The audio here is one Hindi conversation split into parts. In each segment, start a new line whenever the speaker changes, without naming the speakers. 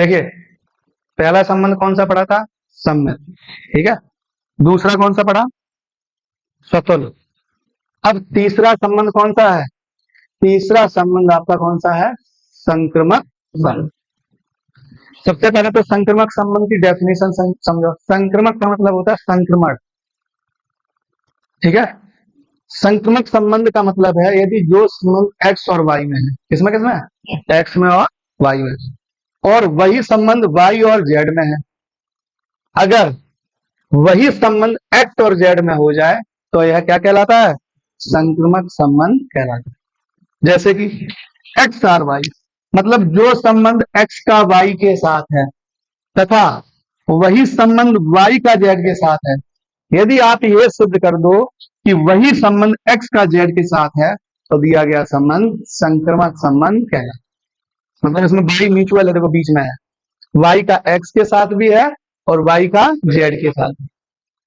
देखिए, पहला संबंध कौन सा पढ़ा था? सम्मित। ठीक है। दूसरा कौन सा पढ़ा? स्वतुल्य। अब तीसरा संबंध कौन सा है? तीसरा संबंध आपका कौन सा है? संक्रमक संबंध। सबसे पहले तो संक्रमक संबंध की डेफिनेशन समझो। संक्रमक का मतलब होता है संक्रमण। ठीक है। संक्रमक संबंध का मतलब है यदि जो संबंध एक्स और वाई में है, किसमें किसमें? एक्स में और वाई में, और वही संबंध वाई और जेड में है। अगर वही संबंध एक्स और जेड में हो जाए तो यह क्या कहलाता है? संक्रमक संबंध कहलाता है। जैसे कि एक्स आर वाई, मतलब जो संबंध एक्स का वाई के साथ है तथा वही संबंध वाई का जेड के साथ है। यदि आप ये सिद्ध कर दो कि वही संबंध एक्स का जेड के साथ है तो दिया गया संबंध संक्रमक संबंध कहलाता है। मतलब इसमें वाई म्यूचुअल है, देखो बीच में है, वाई का एक्स के साथ भी है और वाई का जेड के साथ।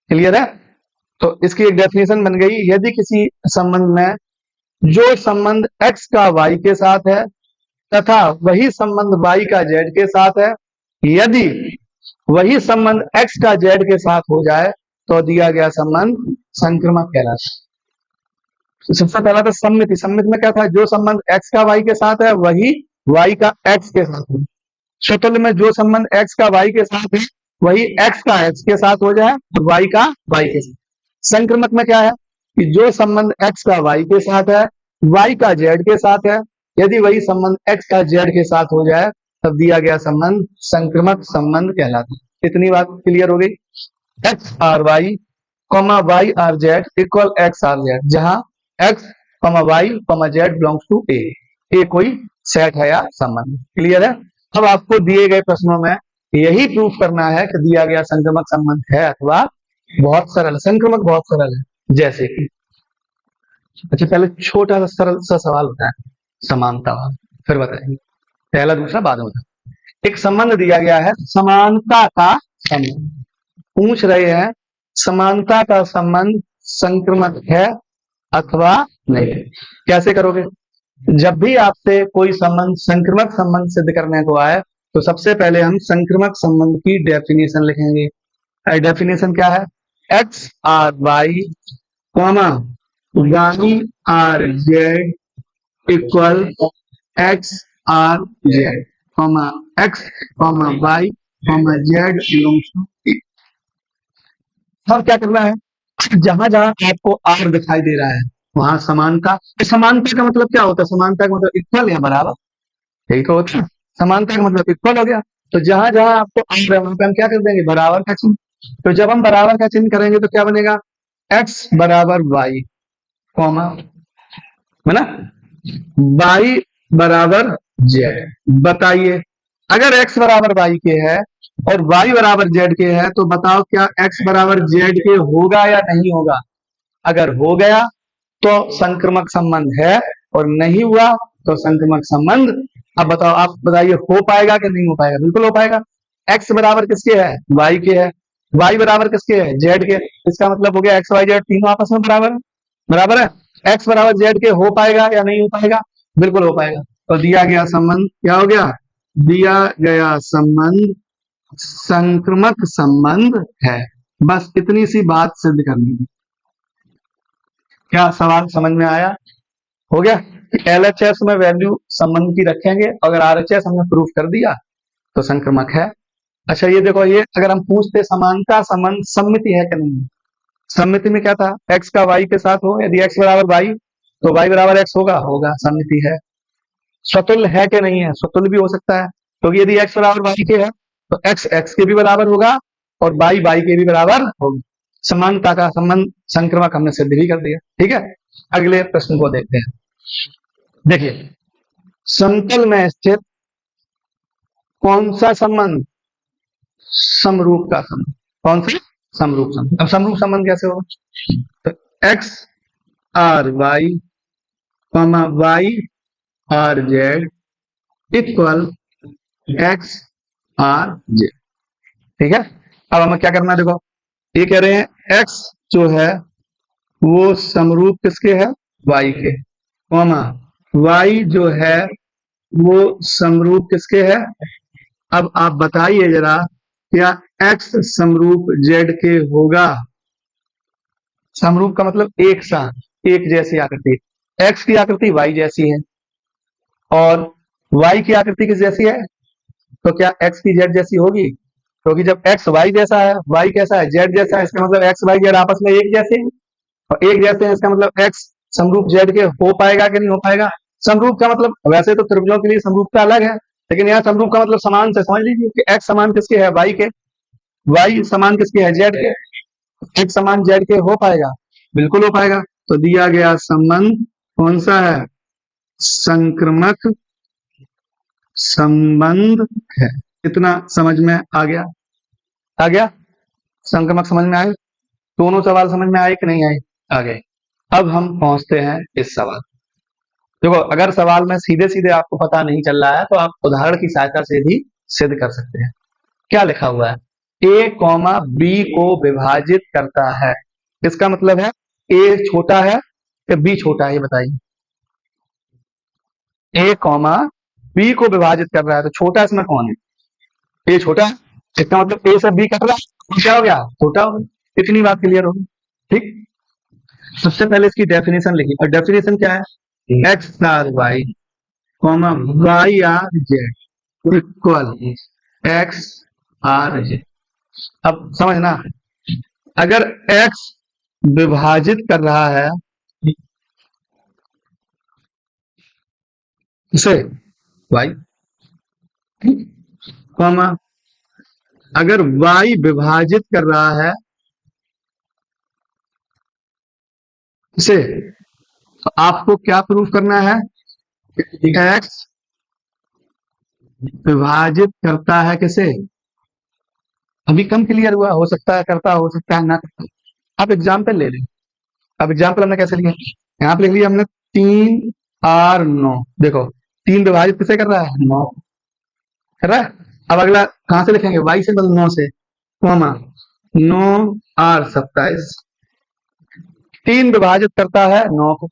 क्लियर है? तो इसकी एक डेफिनेशन बन गई, यदि किसी संबंध में जो संबंध एक्स का वाई के साथ है तथा वही संबंध वाई का जेड के साथ है, यदि वही संबंध एक्स का जेड के साथ हो जाए तो दिया गया संबंध संक्रमक कहलाता है। तो सबसे पहला तो सम्मिति। सम्मिति में क्या था? जो संबंध एक्स का वाई के साथ है वही वाई का एक्स के साथ है। स्वतुल्य में जो संबंध एक्स का वाई के साथ है वही एक्स का एक्स के साथ हो जाए और वाई का वाई के साथ। संक्रमक में क्या है कि जो संबंध एक्स का वाई के साथ है, वाई का जेड के साथ है, यदि वही संबंध एक्स का जेड के साथ हो जाए तब दिया गया संबंध संक्रमक संबंध कहलाता है। इतनी बात क्लियर हो गई। X R y comma y R z equal x R z, जहां x comma y comma z belongs to A. A कोई सेट है या संबंध। क्लियर है? अब आपको दिए गए प्रश्नों में यही प्रूफ करना है कि दिया गया संक्रमक संबंध है अथवा बहुत सरल। संक्रमक बहुत सरल है। जैसे कि अच्छा, पहले छोटा सा सरल सा सवाल होता है समानता वाला, फिर बताएंगे। पहला दूसरा बाद में होता। एक संबंध दिया गया है समानता का संबंध, पूछ रहे हैं समानता का संबंध संक्रमक है अथवा नहीं। कैसे करोगे? जब भी आपसे कोई संबंध संक्रमक संबंध सिद्ध करने को आए तो सबसे पहले हम संक्रमक संबंध की डेफिनेशन लिखेंगे। डेफिनेशन क्या है? X R y comma y R z equal x R z comma x comma y comma z belongs to A. अब क्या करना है? जहां जहां आपको आर दिखाई दे रहा है वहां समानता। समानता का मतलब क्या होता है? समानता का मतलब इक्वल या बराबर, यही तो होता है। समानता का मतलब इक्वल हो गया। तो जहां जहां आपको आर है वहां पे हम क्या कर देंगे? बराबर का चिन्ह। तो जब हम बराबर का चिन्ह करेंगे तो क्या बनेगा? एक्स बराबर वाई कॉमा, है ना, वाई बराबर जेड। बताइए, अगर एक्स बराबर वाई के है और वाई बराबर जेड के है तो बताओ क्या एक्स बराबर जेड के होगा या नहीं होगा? अगर हो गया तो संक्रमक संबंध है और नहीं हुआ तो संक्रमक संबंध। अब बताओ, आप बताइए हो पाएगा कि नहीं हो पाएगा? बिल्कुल हो पाएगा। एक्स बराबर किसके है? वाई के है। वाई बराबर किसके है? जेड के। इसका मतलब हो गया एक्स वाई जेड तीनों आपस में बराबर है। बराबर है। एक्स बराबर जेड के हो पाएगा या नहीं हो पाएगा? बिल्कुल हो पाएगा। तो दिया गया संबंध क्या हो गया? दिया गया संबंध संक्रमक संबंध है। बस इतनी सी बात सिद्ध करनी थी। क्या सवाल समझ में आया? हो गया। एलएचएस में वैल्यू संबंध की रखेंगे, अगर आरएचएस हमने प्रूफ कर दिया तो संक्रमक है। अच्छा ये देखो, ये अगर हम पूछते समानता संबंध सम्मिति है कि नहीं? सम्मिति में क्या था? एक्स का वाई के साथ हो, यदि एक्स बराबर वाई तो वाई बराबर एक्स होगा, होगा, सम्मिति है। स्वतुल्य है कि नहीं है? स्वतुल्य भी हो सकता है, क्योंकि यदि एक्स बराबर वाई के है तो एक्स एक्स के भी बराबर होगा और वाई वाई के भी बराबर होगा। समानता का संबंध संक्रमक हमने सिद्ध भी कर दिया। ठीक है, अगले प्रश्न को देखते हैं। देखिए, समतल में स्थित कौन सा संबंध समरूप का संबंध? कौन सा? समरूप संबंध। अब समरूप संबंध कैसे होगा? तो x R y comma y R z equal x R z. ठीक है। अब हमें क्या करना है? देखो, ये कह रहे हैं एक्स जो है वो समरूप किसके है? वाई के, कॉमा वाई जो है वो समरूप किसके है? अब आप बताइए जरा, क्या x समरूप z के होगा? समरूप का मतलब एक सा, एक जैसी आकृति। x की आकृति y जैसी है और y की आकृति किस जैसी है? तो क्या x की z जैसी होगी? क्योंकि जब x y जैसा है, y कैसा है, z जैसा है, इसका मतलब x y z आपस में एक जैसे हैं और एक जैसे हैं, इसका मतलब x समरूप z के हो पाएगा कि नहीं हो पाएगा? समरूप का मतलब वैसे तो त्रिभुजों के लिए समरूपता अलग है, लेकिन यहाँ समरूप का मतलब समान से समझ लीजिए कि x समान किसके है? y के। y समान किसके है? z के। x समान z के हो पाएगा? बिल्कुल हो पाएगा। तो दिया गया संबंध कौन सा है? संक्रमक संबंध है। इतना समझ में आ गया? आ गया? संक्रमक समझ में आए? दोनों सवाल समझ में आए कि नहीं आए? आ गए। अब हम पहुंचते हैं इस सवाल। देखो, अगर सवाल में सीधे सीधे आपको पता नहीं चल रहा है तो आप उदाहरण की सहायता से भी सिद्ध कर सकते हैं। क्या लिखा हुआ है? a कॉमा b को विभाजित करता है। इसका मतलब है a छोटा है कि b छोटा है, ये बताइए। a कॉमा b को विभाजित कर रहा है तो छोटा इसमें कौन है? a छोटा है, इसका मतलब a से b कट रहा है, तो क्या हो गया? छोटा हो गया। इतनी बात क्लियर होगी। ठीक। सबसे पहले इसकी डेफिनेशन लिखी, और डेफिनेशन क्या है? X R y comma y R z equal x R z. अब समझना, अगर x विभाजित कर रहा है इसे y, कॉमा अगर y विभाजित कर रहा है इसे, तो आपको क्या प्रूफ करना है? x विभाजित करता है किसे? अभी कम क्लियर हुआ, हो सकता है करता, हो सकता है ना करता। आप एग्जाम्पल ले लें। अब एग्जाम्पल हमने कैसे लिया? यहाँ पे लिख लिया हमने 3 R 9। देखो, 3 विभाजित किसे कर रहा है? 9 कर रहा है। अब अगला कहां से लिखेंगे? y से, मतलब 9 से, कॉमा 9 R 27। 3 विभाजित करता है 9 को,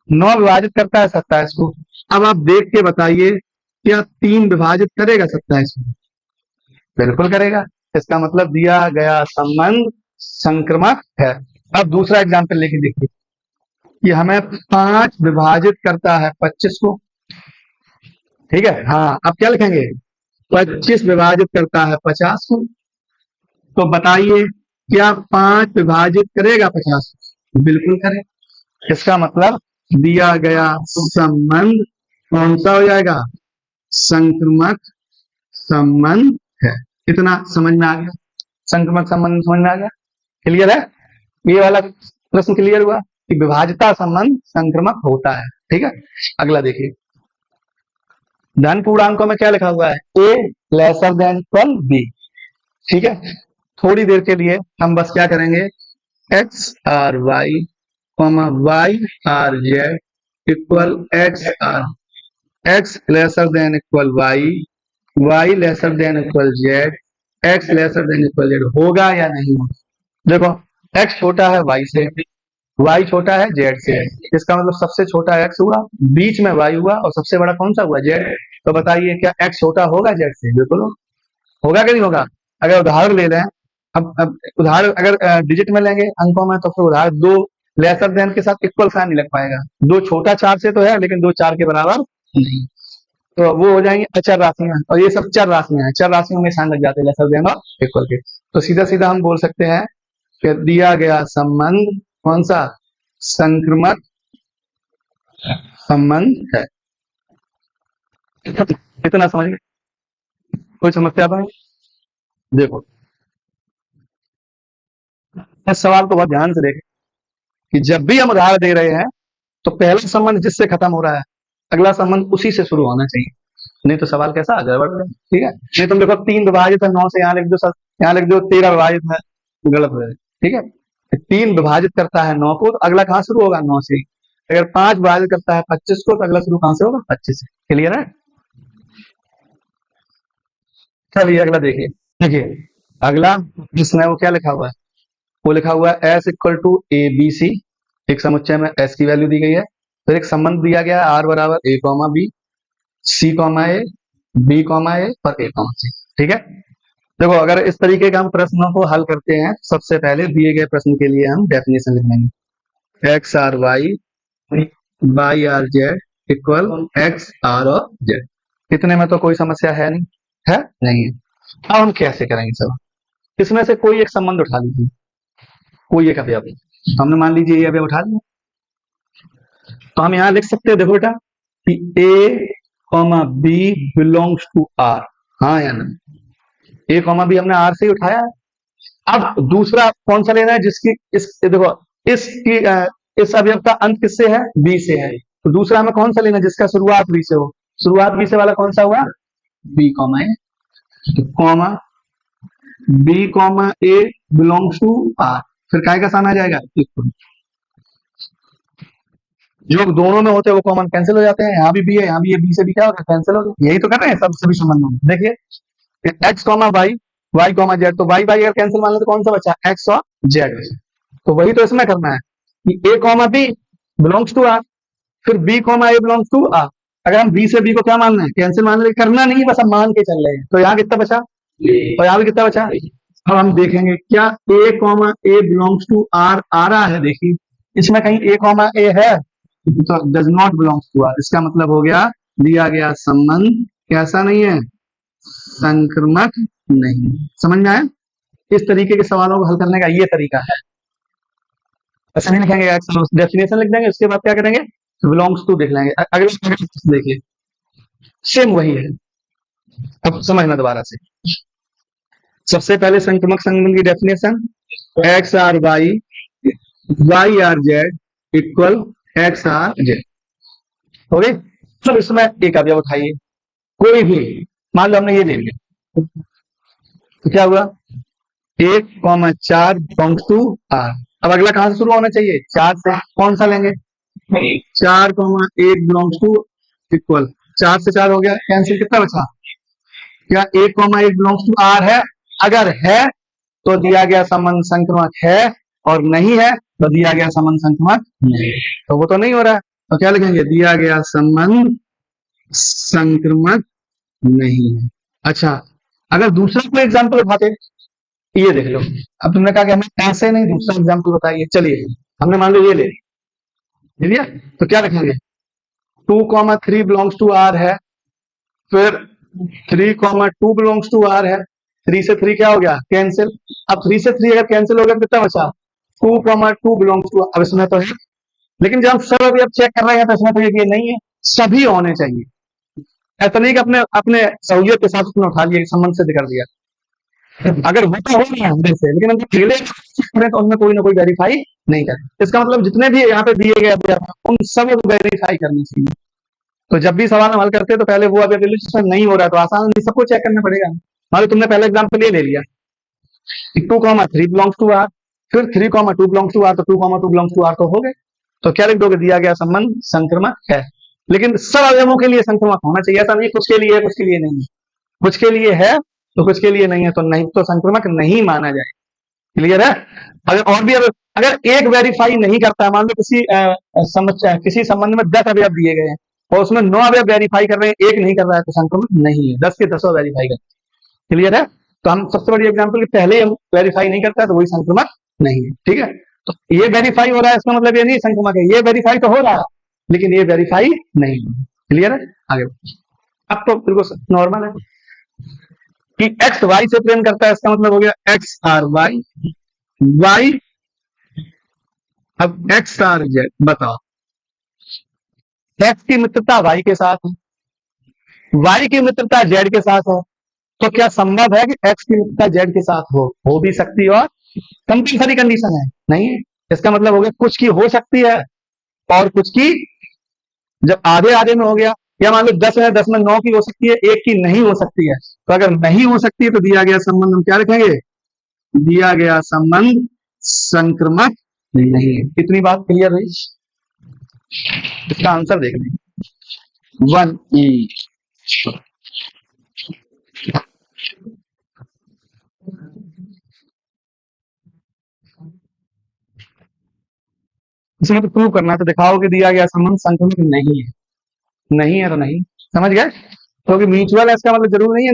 9 विभाजित करता है 27 को। अब आप देख के बताइए, क्या 3 विभाजित करेगा 27 को? बिल्कुल करेगा। इसका मतलब दिया गया संबंध संक्रमक है। अब दूसरा एग्जाम्पल लेके देखिए, कि हमें 5 विभाजित करता है 25 को। ठीक है, हाँ। अब क्या लिखेंगे? 25 विभाजित करता है 50 को। तो बताइए, क्या 5 विभाजित करेगा 50? बिल्कुल करेगा। इसका मतलब दिया गया संबंध कौन सा हो जाएगा? संक्रमक संबंध है। इतना समझ में आ गया? संक्रमक संबंध समझ में आ गया? क्लियर है? ये वाला प्रश्न क्लियर हुआ कि विभाजिता संबंध संक्रमक होता है। ठीक है, अगला देखिए। धन पूर्णांकों में क्या लिखा हुआ है? a laser than equal b। ठीक है, थोड़ी देर के लिए हम बस क्या करेंगे? X R y comma y R z equal x R, x lesser than equal y, y lesser than equal z, x lesser than equal z. होगा या नहीं होगा? देखो, एक्स छोटा है वाई से, वाई छोटा है जेड से। इसका मतलब सबसे छोटा एक्स हुआ, बीच में वाई हुआ और सबसे बड़ा कौन सा हुआ? जेड। तो बताइए, क्या एक्स छोटा होगा जेड से? बिल्कुल होगा कि नहीं होगा? अगर उदाहरण ले लें, अब उदाहरण अगर डिजिट में लेंगे अंकों में, तो फिर उदाहरण 2 लेसर देन के साथ इक्वल साइन नहीं लग पाएगा। 2 छोटा 4 से तो है, लेकिन 2 4 के बराबर नहीं। तो वो हो जाएंगे अचर राशियां, और ये सब चर राशियां हैं। चर राशियों में साइन लग जाते हैं लेसर देन और इक्वल के। तो सीधा सीधा हम बोल सकते हैं कि दिया गया संबंध कौन सा? संक्रमक संबंध है। इतना समझ गए? कोई समस्या तो नहीं? देखो, इस सवाल को बहुत ध्यान से देखें कि जब भी हम उदाहरण दे रहे हैं तो पहला संबंध जिससे खत्म हो रहा है, अगला संबंध उसी से शुरू होना चाहिए, नहीं तो सवाल कैसा गड़बड़ है। ठीक है, नहीं तुम देखो 3 विभाजित है 9 से, यहाँ लिख दो, यहाँ लिख दो 13 विभाजित है, गलत हो जाएगा। ठीक है, 3 विभाजित करता है 9 को, तो अगला कहाँ शुरू होगा? 9 से। अगर 5 विभाजित करता है 25 को, तो अगला शुरू कहाँ से होगा? 25 से। क्लियर है? चलिए अगला देखिए। देखिए, अगला जिसमें वो क्या लिखा हुआ है? वो लिखा हुआ है S equal to a b c. एक समुच्चय में एस की वैल्यू दी गई है, फिर एक संबंध दिया गया है आर बराबर ए कॉमा बी, सी कॉमा ए, बी कॉमा ए और ए कॉमा सी। ठीक है, देखो अगर इस तरीके का हम प्रश्नों को हल करते हैं, सबसे पहले दिए गए प्रश्न के लिए हम डेफिनेशन लिख लेंगे। X R y, y R z equal x R और जेड। इतने में तो कोई समस्या है नहीं, है नहीं है। अब हम कैसे करेंगे सब, इसमें से कोई एक संबंध उठा लीजिए, कोई एक अवयव। हमने मान लीजिए ये अवयव उठा लिया, तो हम यहाँ लिख सकते हैं, देखो बेटा, कि a comma b belongs to R, हाँ या ना। ए कॉमा बी हमने आर से ही उठाया है। अब दूसरा कौन सा लेना है, जिसकी इस देखो इसकी इस अवयव का अंत किससे है, बी से है। तो दूसरा हमें कौन सा लेना है, जिसका शुरुआत बी से हो। शुरुआत बी से वाला कौन सा हुआ, बी कॉमा ए। तो comma b comma a belongs to R, फिर काय का साइन आ जाएगा, इक्वल। जो दोनों में होते हैं वो कॉमन कैंसिल हो जाते हैं, यहाँ भी बी है, यहाँ भी ये बी से भी क्या होगा, कैंसिल हो गया। यही तो कर रहे हैं सब सभी संबंधों में। देखिए x comma y, y comma z, तो वाई वाई अगर कैंसिल मान लो तो कौन सा बचा, एक्स और जेड। तो वही तो इसमें करना है कि a comma b belongs to R, फिर b comma a belongs to R. अगर हम बी से बी को क्या मानना है, कैंसिल मान रहे, करना नहीं, बस हम मान के चल रहे हैं। तो यहाँ कितना बचा और यहाँ भी कितना बचा। अब हम देखेंगे क्या a comma a belongs to R आ रहा है, देखिए इसमें कहीं ए कॉमा ए है, तो does not belongs to R. इसका मतलब हो गया दिया गया संबंध कैसा नहीं है, संक्रमक नहीं। समझ में आया, इस तरीके के सवालों को हल करने का ये तरीका है। ऐसा नहीं लिखेंगे, डेफिनेशन लिख देंगे, उसके बाद क्या करेंगे, बिलोंग्स टू देख लेंगे। अगले देखिए सेम वही है। अब समझना दोबारा से, सबसे पहले संक्रमक संबंध की definition, x R y, y R z equal x R z. हो गई। अब इसमें एक अवयव उठाइए, कोई भी, मान लो हमने ये ले लिया, तो क्या हुआ, 1,4 बिलोंग्स टू आर। अब अगला कहां से शुरू होना चाहिए, 4 से। कौन सा लेंगे, 4,1 बिलोंग्स टू इक्वल, 4 से 4 हो गया, कैंसिल, कितना बचा, क्या 1,1 बिलोंग्स टू आर है। अगर है तो दिया गया संबंध संक्रमक है, और नहीं है तो दिया गया संबंध संक्रमक नहीं। तो वो तो नहीं हो रहा है, तो क्या लिखेंगे, दिया गया संबंध संक्रमक नहीं है। अच्छा, अगर दूसरा कोई एग्जाम्पल उठाते, ये देख लो। अब तुमने कहा कि हमें ऐसे नहीं, दूसरा एग्जाम्पल बताइए। चलिए हमने मान लो ये ले लिया, तो क्या लिखेंगे, 2,3 बिलोंग्स टू आर है, फिर 3,2 बिलोंग्स टू आर है। 3 से 3 क्या हो गया, कैंसिल। अब 3 से 3 अगर कैंसिल हो गया, कितना बचा, 2,2 बिलोंग्स टू। अब इसमें तो है, लेकिन जब हम सब अभी अब चेक कर रहे हैं तो इसमें तो ये नहीं है, सभी होने चाहिए। ऐसा नहीं कि अपने अपने सहूलियत के साथ उसने उठा लिया, संबंध सिद्ध कर दिया। अगर होता हो रहा है अंदर से, लेकिन हम अगले तो उनमें कोई ना कोई वेरीफाई नहीं कर। इसका मतलब जितने भी यहाँ पे दिए गए उन सब को वेरीफाई करनी चाहिए। तो जब भी सवाल हम हल करते हैं तो पहले वो अभी नहीं हो रहा है तो आसान नहीं, सबको चेक करना पड़ेगा। मान लो तुमने पहले एग्जाम्पल ये ले लिया, 2,3 बिलोंग्स टू आर, फिर 3,2 बिलोंग्स टू आर, तो 2,2 बिलोंग्स टू आर तो हो गए। तो क्या लिख दोगे, दिया गया संबंध संक्रमक है। लेकिन सब अवयवों के लिए संक्रमक होना चाहिए, ऐसा नहीं कुछ के लिए है कुछ के लिए नहीं है। कुछ के लिए है तो कुछ के लिए नहीं है, तो नहीं, तो संक्रमक नहीं माना जाए। क्लियर है। अगर और भी अगर एक वेरीफाई नहीं करता है, मान लो किसी संबंध में 10 अवयव दिए गए हैं और उसमें 9 अवयव वेरीफाई कर रहे हैं, एक नहीं कर रहा है, तो संक्रमक नहीं है। 10 के 10 वेरीफाई कर। क्लियर है। तो हम सबसे बड़ी एग्जाम्पल पहले हम वेरीफाई नहीं करता है, तो वही संक्रमक नहीं है। ठीक है, तो ये वेरीफाई हो रहा है, इसका मतलब ये नहीं संक्रमक है, ये वेरीफाई तो हो रहा है लेकिन ये वेरीफाई नहीं है। क्लियर है। आगे अब तो बिल्कुल नॉर्मल है कि एक्स वाई से प्रेम करता है, इसका मतलब हो गया एक्स आर वाई, वाई अब एक्स आर जेड। बताओ, एक्स की मित्रता वाई के साथ है, वाई की मित्रता जेड के साथ है, तो क्या संभव है कि एक्स की मित्रता जेड के साथ हो भी सकती है, और कंपलसरी कंडीशन है नहीं है। इसका मतलब हो गया कुछ की हो सकती है और कुछ की, जब आधे आधे में हो गया, या मान लो 10 है, 10 में 9 की हो सकती है, एक की नहीं हो सकती है। तो अगर नहीं हो सकती है तो दिया गया संबंध हम क्या रखेंगे, दिया गया संबंध संक्रमक नहीं है। इतनी बात क्लियर हुई। इसका आंसर देख लें, 1E। इसमें तो प्रूव करना है, तो दिखाओ कि दिया गया संबंध संक्रमक नहीं है। नहीं है तो नहीं, समझ गए। क्योंकि म्यूचुअल है इसका मतलब जरूर नहीं है